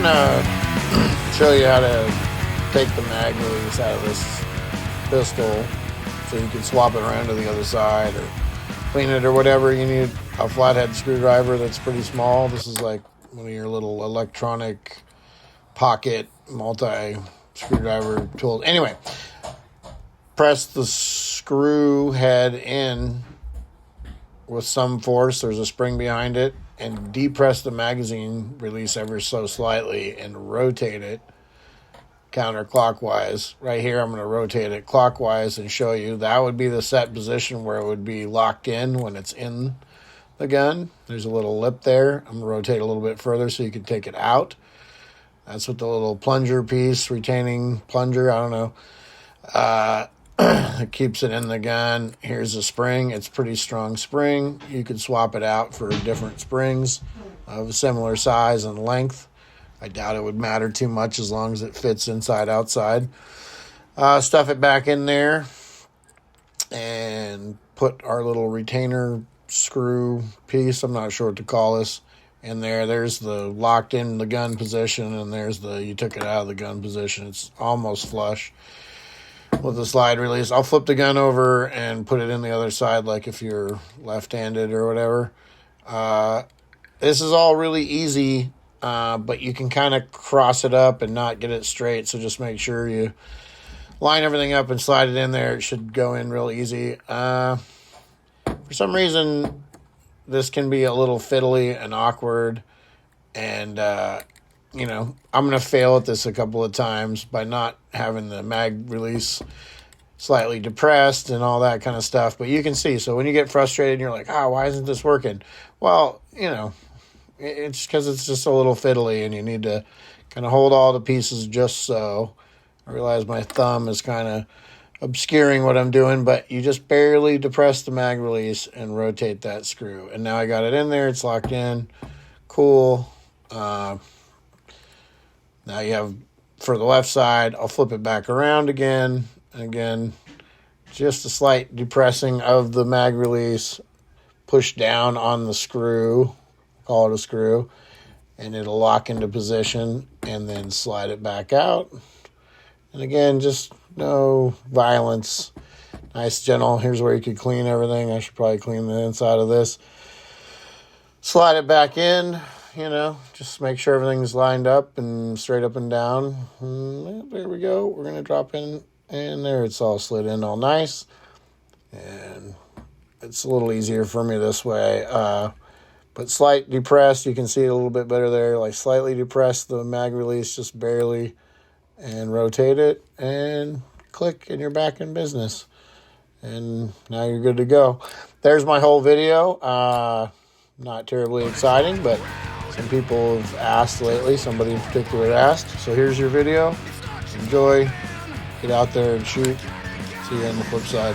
gonna show you how to take the mag release out of this pistol so you can swap it around to the other side or clean it or whatever. You need a flathead screwdriver that's pretty small. This is like one of your little electronic pocket multi screwdriver tools. Anyway, press the screw head in with some force. There's a spring behind it, and depress the magazine release ever so slightly and rotate it counterclockwise. Right here, I'm going to rotate it clockwise and show you. That would be the set position where it would be locked in when it's in the gun. There's a little lip there. I'm going to rotate a little bit further so you can take it out. That's what the little plunger piece, retaining plunger, I don't know, it keeps it in the gun. Here's a spring. It's a pretty strong spring. You could swap it out for different springs of a similar size and length. I doubt it would matter too much as long as it fits inside outside. Stuff it back in there and put our little retainer screw piece, I'm not sure what to call this, in there. There's the locked in the gun position, and there's the you took it out of the gun position. It's almost flush with the slide release. I'll flip the gun over and put it in the other side, like if you're left-handed or whatever. This is all really easy, but you can kind of cross it up and not get it straight, so just make sure you line everything up and slide it in there. It should go in real easy. For some reason, this can be a little fiddly and awkward, and you know, I'm going to fail at this a couple of times by not having the mag release slightly depressed and all that kind of stuff. But you can see, so when you get frustrated and you're like, why isn't this working? Well, you know, it's because it's just a little fiddly and you need to kind of hold all the pieces just so. I realize my thumb is kind of obscuring what I'm doing, but you just barely depress the mag release and rotate that screw. And now I got it in there. It's locked in. Cool. Now you have, for the left side, I'll flip it back around again. Again, just a slight depressing of the mag release. Push down on the screw, call it a screw, and it'll lock into position, and then slide it back out. And again, just no violence. Nice, gentle. Here's where you could clean everything. I should probably clean the inside of this. Slide it back in. You know, just make sure everything's lined up and straight up and down. And there we go. We're going to drop in, and there it's all slid in all nice. And it's a little easier for me this way. But slight depressed, you can see it a little bit better there. Like slightly depress the mag release, just barely, and rotate it, and click, and you're back in business. And now you're good to go. There's my whole video. Not terribly exciting, but some people have asked lately. Somebody in particular asked. So here's your video. Enjoy. Get out there and shoot. See you on the flip side.